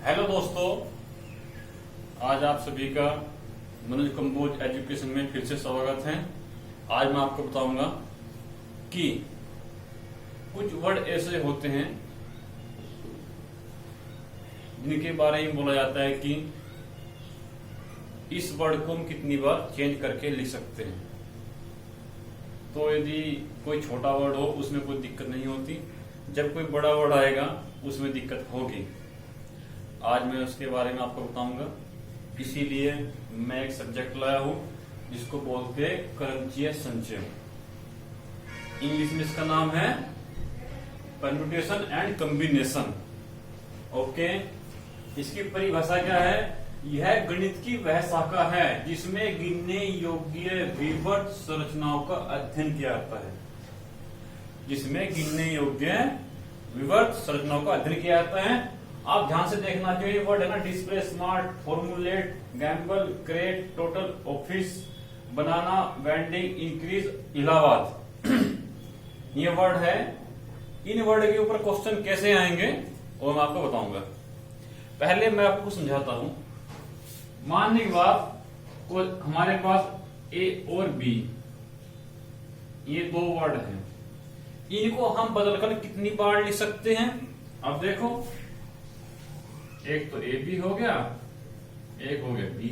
Hello दोस्तों, आज आप सभी का मनोज कंबोज एजुकेशन में फिर से स्वागत है। आज मैं आपको बताऊंगा कि कुछ वर्ड ऐसे होते हैं जिनके बारे में बोला जाता है कि इस वर्ड को हम कितनी बार चेंज करके लिख सकते हैं। तो यदि कोई छोटा वर्ड हो उसमें कोई दिक्कत नहीं होती, जब कोई बड़ा वर्ड आएगा उसमें दिक्कत होगी। आज मैं उसके बारे में आपको बताऊंगा, इसीलिए मैं एक सब्जेक्ट लाया हूं जिसको बोलते हैं क्रमचीय संचय। इंग्लिश में इसका नाम है परम्यूटेशन एंड कॉम्बिनेशन। ओके, इसकी परिभाषा क्या है? यह गणित की वह शाखा है जिसमें गिनने योग्य विवर्त संरचनाओं का अध्ययन किया जाता है। जिसमें गिनने योग्य विवर्त संरचनाओं का अध्ययन किया जाता है। आप ध्यान से देखना, जो ये वर्ड है ना, display, smart, formulate, gamble, create, total, office, banana, vending, increase, Allahabad, ये वर्ड है। इन वर्ड के ऊपर क्वेश्चन कैसे आएंगे वो मैं आपको बताऊंगा। पहले मैं आपको समझाता हूं। मानने के बाद हमारे पास ए और बी, ये दो वर्ड हैं। इनको हम बदलकर कितनी बार लिख सकते हैं? अब देखो, एक तो ए बी हो गया, एक हो गया बी।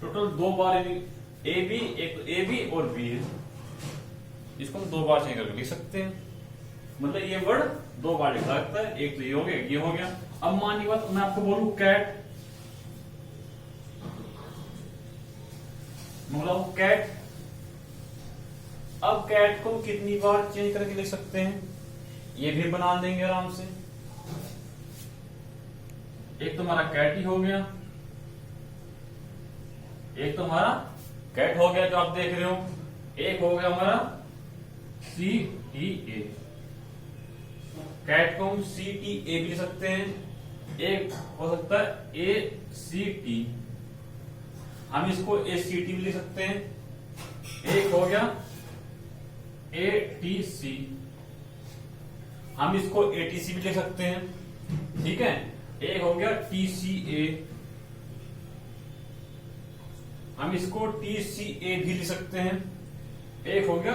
टोटल दो बार ए बी, एक तो ए बी और बी है। इसको हम दो बार चेंज करके लिख सकते हैं। मतलब ये वर्ड दो बार लिखा सकता है। एक तो ये हो गया, ये हो गया। अब मान ली बात, मैं आपको बोलूं कैट, मतलब कैट। अब कैट को कितनी बार चेंज करके लिख सकते हैं? ये भी बना देंगे आराम से। एक तो हमारा कैट ही हो गया, एक तो हमारा कैट हो गया जो आप देख रहे हो। एक हो गया हमारा सी टी ए। कैट को हम सी टी ए भी लिख सकते हैं। एक हो सकता है ए सी टी, हम इसको ए सी टी भी लिख सकते हैं। एक हो गया ए टी सी, हम इसको ए टी सी भी लिख सकते हैं। ठीक है। एक हो गया टी सी ए, हम इसको टी सी ए भी लिख सकते हैं। एक हो गया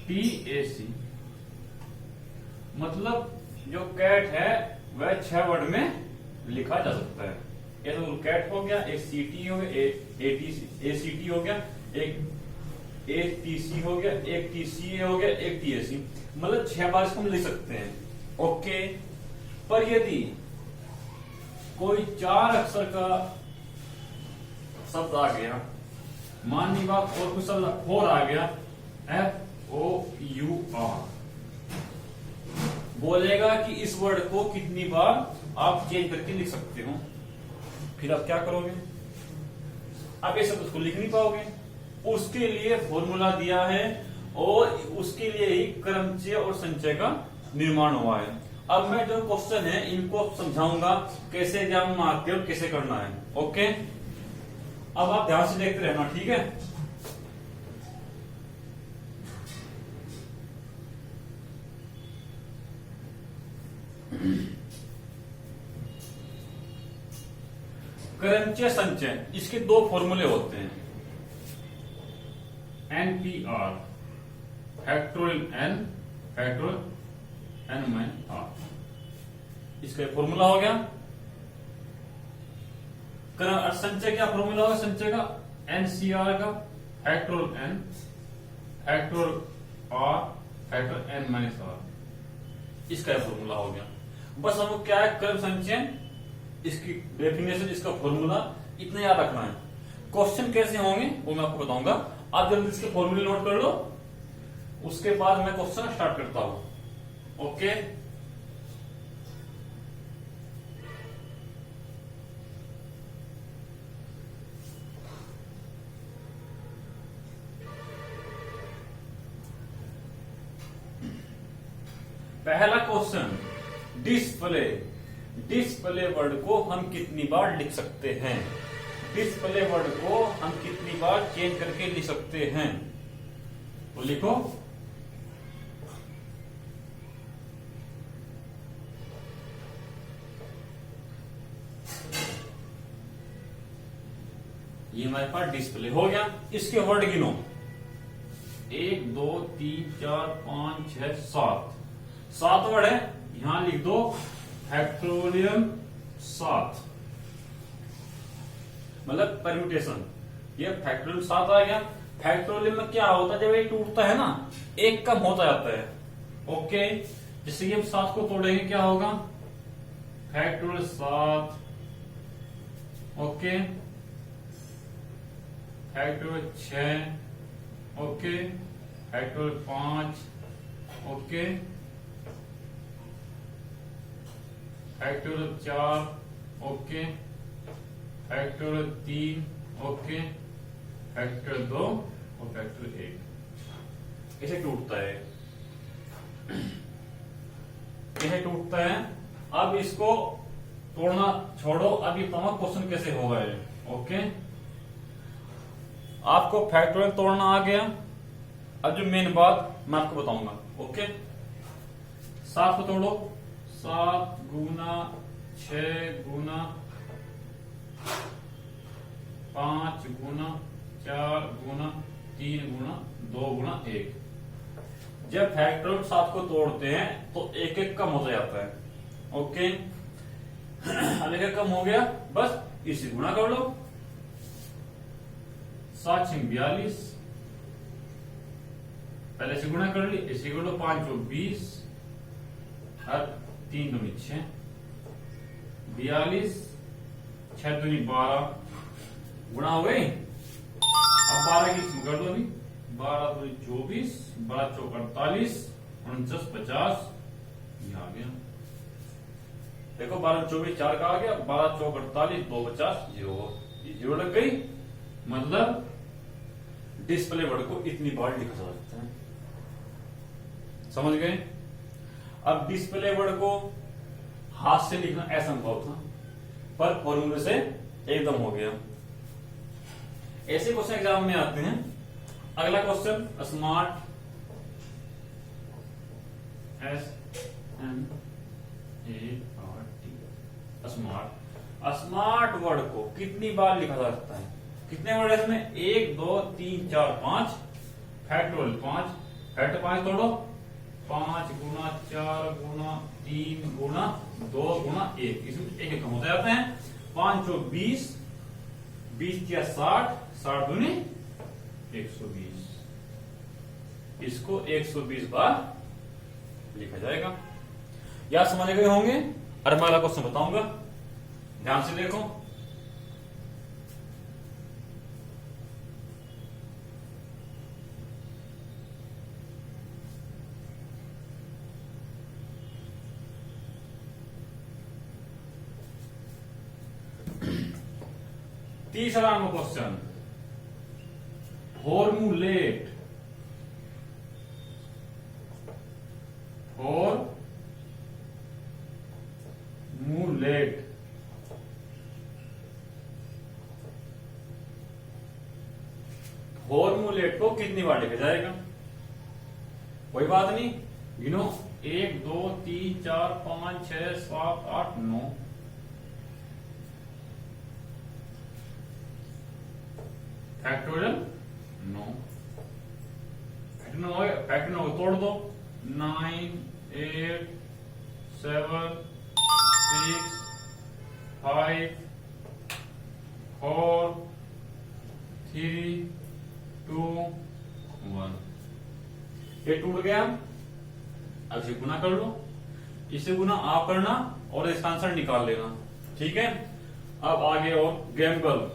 टी ए सी। मतलब जो कैट है वह 6 वर्ड में लिखा जा सकता है। ये तो कैट हो गया, एक सी टी हो गया, ए सी टी हो गया, एक ए टी सी हो गया, एक टी सी ए हो गया, एक टी ए सी। मतलब 6 बार इसको हम लिख सकते हैं। ओके। पर यदि कोई 4 अक्षर का शब्द आ गया, मान ली बात, और कुछ शब्द और आ गया, एफ ओ यू आर, बोलेगा कि इस वर्ड को कितनी बार आप चेंज करके लिख सकते हो। फिर आप क्या करोगे? आप ये शब्द उसको लिख नहीं पाओगे। उसके लिए फॉर्मूला दिया है और उसके लिए ही क्रमचय और संचय का निर्माण हुआ है। अब मैं जो क्वेश्चन है इनको समझाऊंगा कैसे एग्जाम में आते हैं और कैसे करना है। ओके, अब आप ध्यान से देखते रहना, ठीक है। क्रमचय संचय, इसके दो फॉर्मूले होते हैं। NPR, factorial N, factorial N minus R। इसका फॉर्मूला हो गया। संचय क्या फॉर्मूला होगा? संचय का NCR का factorial N, factorial R, factorial N minus R। इसका फॉर्मूला हो गया। बस हमको क्या है? क्रम संचय, इसकी डेफिनेशन, इसका फॉर्मूला, इतना याद रखना है। क्वेश्चन कैसे होंगे वो मैं आपको बताऊंगा। आप जल्दी इसके फॉर्मूले नोट कर लो, उसके बाद मैं क्वेश्चन स्टार्ट करता हूं। ओके। पहला क्वेश्चन, डिस्प्ले। डिस्प्ले वर्ड को हम कितनी बार लिख सकते हैं? डिस्प्ले वर्ड को हम कितनी बार चेंज करके लिख सकते हैं? तो लिखो, ये हमारे पास डिस्प्ले हो गया। इसके वर्ड गिनो, 1 2 3 4 5 6 7, 7 वर्ड है। यहां लिख दो फैक्टोरियल 7, मतलब परम्यूटेशन। ये फैक्टोरियल 7 आ गया। फैक्टोरियल में क्या होता है, जब ये टूटता है ना, एक कम होता जाता है। ओके, जैसे कि हम 7 को तोड़ेंगे क्या होगा, factorial 7, okay, factorial 6, okay, factorial 5, okay, factorial 4, okay, factorial 3, okay, factorial 2 और फैक्टोरियल 1। कैसे टूटता है, कैसे टूटता है। अब इसको तोड़ना छोड़ो, अब ये तमाम क्वेश्चन कैसे होगा ये। ओके, आपको फैक्टोरियल तोड़ना आ गया। अब जो मेन बात मैं आपको बताऊंगा। ओके, 7 को तोड़ो, 7 गुना 6 गुना 5 गुना 4 गुना 3 गुना 2 गुना 1। जब फैक्टोरियल 7 को तोड़ते हैं तो एक एक कम होता जाता है। ओके, अब एक कम हो गया, बस इसे गुणा कर लो। 7 6 42, पहले से गुणा कर ली, इसे कर लो। 5 2 20 और 3 2 6 42, 6 2 12 गुणा हो गई। अब 12 की इसमें कर दो, 12 2 24, 12 चौक 48, 49 50, ये आ गया। देखो 12 24 4 का आ गया, 12 चौक 48, 2 50, 0 लग गई। मतलब डिस्प्ले वर्ड को इतनी बार लिखा जा सकता है, समझ गए। अब डिस्प्ले वर्ड को हाथ से लिखना असंभव था, पर फॉर्मूले से एकदम हो गया। ऐसे क्वेश्चन एग्जाम में आते हैं। अगला question, smart, SMART, smart word को कितनी बार लिखा जा सकता है, कितने वर्ड है इसमें, 1 2 3 4 5, फैक्टोरियल 5, फैक्टर 5 तोड़ो, 5 गुना 4 गुना 3 गुना 2 गुना 1, इसमें एक कम होते जाते हैं। 5 चौक 20, 20 या 60, 60 दूनी 120, इसको 120 बार लिखा जाएगा। या समझ गए होंगे। और मैं अगला क्वेश्चन बताऊंगा, ध्यान से देखो। तीसरा नंबर क्वेश्चन, फॉर्मूलेट, फॉर्मूलेट, फॉर्मूलेट को कितनी बार लिखा जाएगा, कोई बात नहीं, गिनो, 1 2 3 4 5 6 7 8 9, फैक्टोरियल 9, फैक्टोरियल को तोड़ दो, 9 8 7 6 5 4 3 2 1। ये टूट गया। अब इसे गुना कर लो, इसे गुना आप करना और इसका आंसर निकाल लेना, ठीक है। अब आगे और गैम्बल,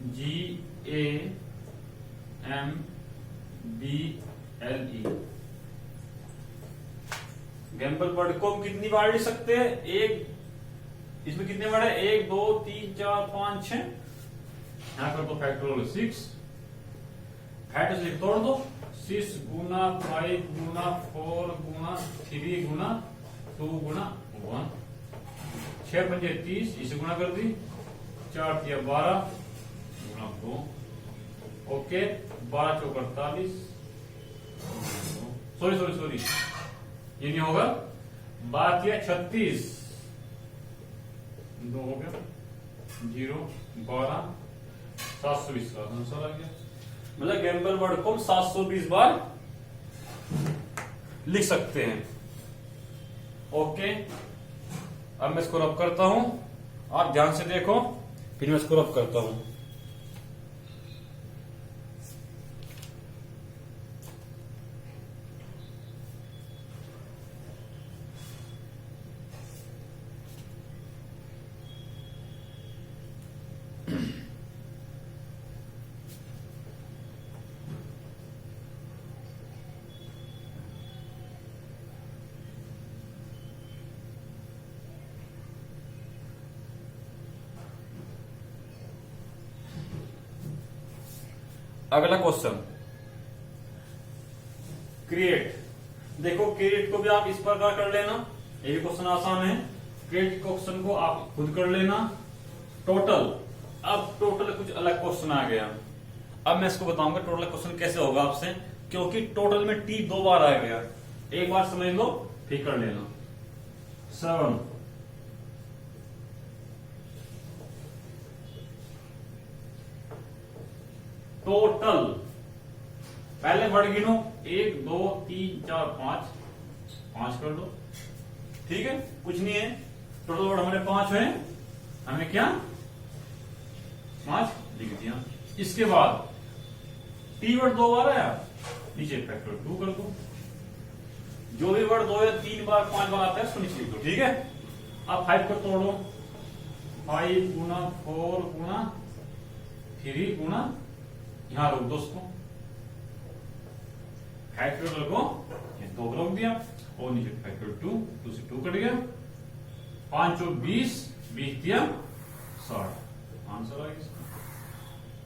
GAMBLE, गैम्बल वर्ड को हम कितनी बार लिख सकते हैं, एक, इसमें कितने वर्ड है, 1 2 3 4 5 6, यहां कर दो फैक्टोरियल 6, फैक्टर से तोड़ दो, 6 गुना 5 गुना 4 गुना 3 गुना 2 गुना 1, 6 पंजे 30, इसे गुना कर दी, 4 तिया 12 गुना 2, ओके, 12 चौक 48, सॉरी ये नहीं होगा, 12 तिया 36, 2 हो गया, 0 12 720 का आंसर आ गया। मतलब गैम्बल वर्ड को 720 बार लिख सकते हैं। ओके, अब मैं इसको रब करता हूं, आप ध्यान से देखो, फिर मैं इसको रब करता हूं। अगला क्वेश्चन, क्रिएट। देखो क्रिएट को भी आप इस प्रकार कर लेना, ये भी क्वेश्चन आसान है। क्रिएट क्वेश्चन को आप खुद कर लेना। टोटल, अब टोटल कुछ अलग क्वेश्चन आ गया। अब मैं इसको बताऊंगा टोटल क्वेश्चन कैसे होगा आपसे, क्योंकि टोटल में टी 2 बार आ गया। एक बार समझ लो फिर कर लेना। 7 टोटल, पहले वर्ड गिनो, 1 2 3 4 5 कर लो, ठीक है, कुछ नहीं है। टोटल वर्ड हमारे 5 है, हमें क्या 5 लिख दिया। इसके बाद टी वर्ड 2 बार आया, नीचे फैक्टर 2 कर दो। जो भी वर्ड 2 या 3 बार 5 बार आता है उसको नीचे लिख दो, ठीक है। अब 5 को तोड़ो, 5 गुना 4 गुना 3 गुना, यहां रोक दो उसको, फैक्टोरियल को 2 रोक दिया, और नीचे फैक्टोरियल 2 से 2 कट गया, 5 और 20 दिया 60, आंसर आ गया।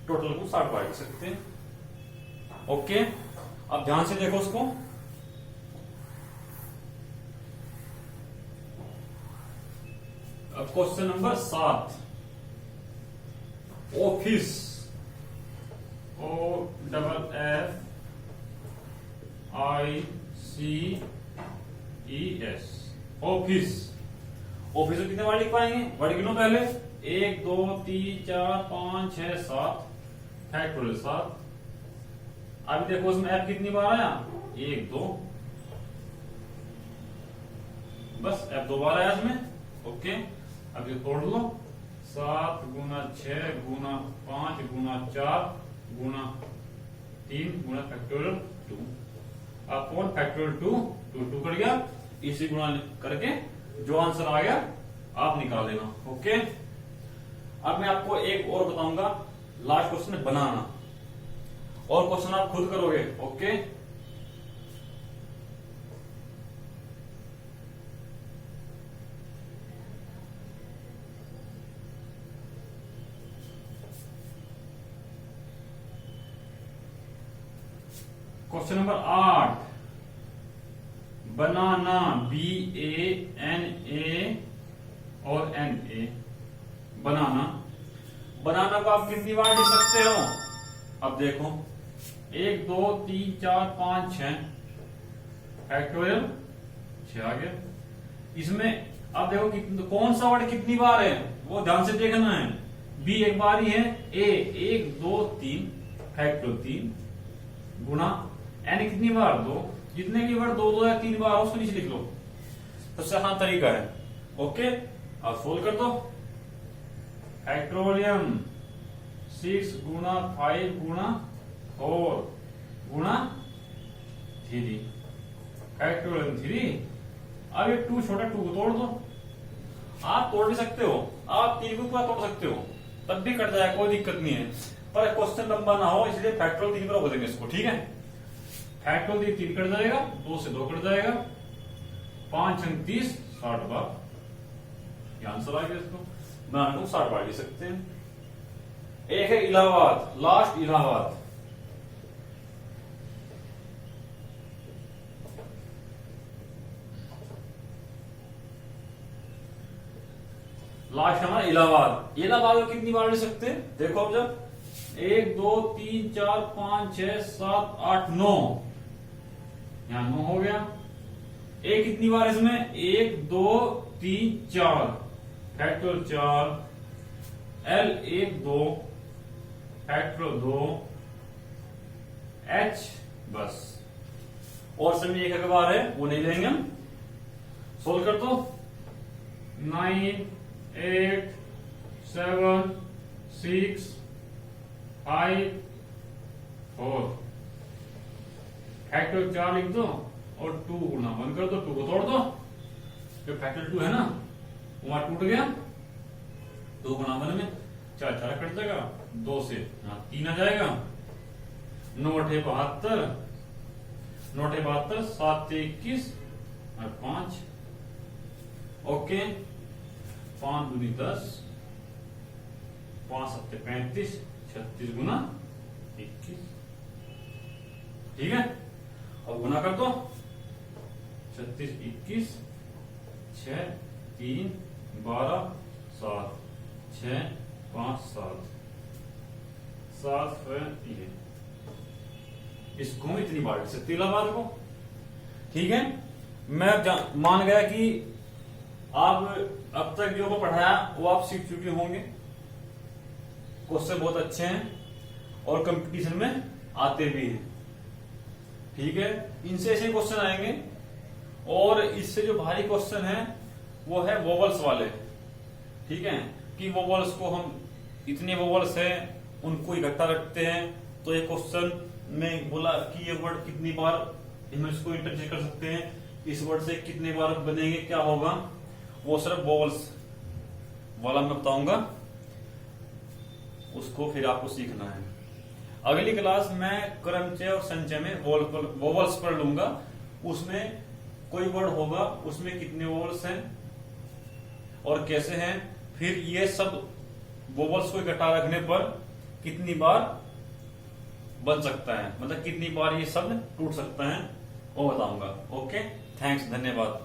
टोटल को 60 बार लिख सकते हैं। ओके, अब ध्यान से देखो उसको। अब question number 7, office, OFFICES, office. Office को कितने बार लिख पाएंगे, वर्ड गिनो पहले, 1 2 3 4 5 6 7, फैक्टोरियल 7। अभी देखो उसमें एफ कितनी बार आया, 1 2, बस एफ 2 बार आया इसमें। ओके, अब ये तोड़ लो, 7 गुना 6 गुना 5 गुना 4 गुना 3 गुना फैक्टोरियल 2, अपॉन फैक्टोरियल 2 कर गया, इसी गुणा करके जो आंसर आ गया आप निकाल लेना। ओके, अब मैं आपको एक और बताऊंगा, लास्ट क्वेश्चन है बनाना, और क्वेश्चन आप खुद करोगे। ओके, क्वेश्चन नंबर 8, बनाना, BANA और NA, बनाना। बनाना को आप कितनी बार लिख सकते हो, अब देखो 1 2 3 4 5 6, फैक्टोरियल 6 आ गया। इसमें अब देखो कौन सा वर्ड कितनी बार है वो ध्यान से देखना है। बी एक बार ही है, ए 1 2 3 फैक्टोरियल 3 गुना एन कितनी बार 2, जितने की वर्ड 2 2 या 3 बार हो उसको नीचे लिख लो, सबसे आसान तरीका है। ओके, अब सोल्व कर दो। फैक्टोरियम 6 गुना 5 गुना 4 गुना 3, फैक्टोरियल 3। अब ये 2 छोटा 2 को तोड़ दो, आप तोड़ भी सकते हो, आप 3 को पूरा तोड़ सकते हो, तब भी कट जाएगा, कोई दिक्कत नहीं है, पर क्वेश्चन लंबा ना हो इसलिए फैक्टोरियल 3 पर रोक देंगे इसको, ठीक है। फैक्टोरियल 3 कट जाएगा, 2 से 2 कट जाएगा, 5 अंक 30 60 बार, ये आंसर आ गया। इसको बनाना को 60 बार लिख सकते हैं। एक है इलाहाबाद, लास्ट इलाहाबाद, लास्ट हमारा इलाहाबाद। इलाहाबाद को कितनी बार ले सकते हैं, देखो अब जब 1 2 3 4 5 6 7 8 9, यहां 9 हो गया। एक कितनी बार इसमें 1 2 3 4, फैक्टोरियल 4, L 1 2 फैक्टोरियल 2 H बस। और सभी एक बार है वो नहीं लेंगे हम। सोल्व कर दो। 9 8 7 6 5 4 फैक्टोरियल 4 लिख दो और 2 गुना 1 कर दो, 2 को तोड़ दो। जो फैक्टोरियल 2 है ना वहां टूट गया, 2 गुना 1 में 4 4 कट जाएगा, 2 से 3 आ जाएगा। 9 8 72 9 8 72 7 21 और 5 ओके। 5 दूनी 10 5 7 35 36 गुना 21 ठीक है। अब गुना कर दो 36 21 6 3 12 7 6 5 7 7 ये इसको इतनी बार सकती बात को ठीक है। मैं मान गया कि आप अब तक जो को पढ़ाया वो आप सीख चुके होंगे। क्वेश्चन बहुत अच्छे हैं और कंपटीशन में आते भी हैं ठीक है। इनसे ऐसे क्वेश्चन आएंगे और इससे जो भारी क्वेश्चन है वो है वोवल्स वाले ठीक है। कि वोवल्स को हम इतने वोवल्स है उनको इकट्ठा रखते हैं तो ये क्वेश्चन में बोला कि ये वर्ड कितनी बार हम इसको इंटरचेंज कर सकते हैं, इस वर्ड से कितने बार बनेंगे, क्या होगा, वो सिर्फ वोवल्स वाला मैं बताऊंगा, उसको फिर आपको सीखना है। अगली क्लास में क्रमचय और संचय में वोवल्स पढ़ लूंगा। उसमें कोई वर्ड होगा उसमें कितने वोवल्स हैं और कैसे हैं, फिर ये सब वोवल्स को इकट्ठा रखने पर कितनी बार बन सकता है, मतलब कितनी बार ये शब्द टूट सकता है वो बताऊंगा। ओके थैंक्स, धन्यवाद।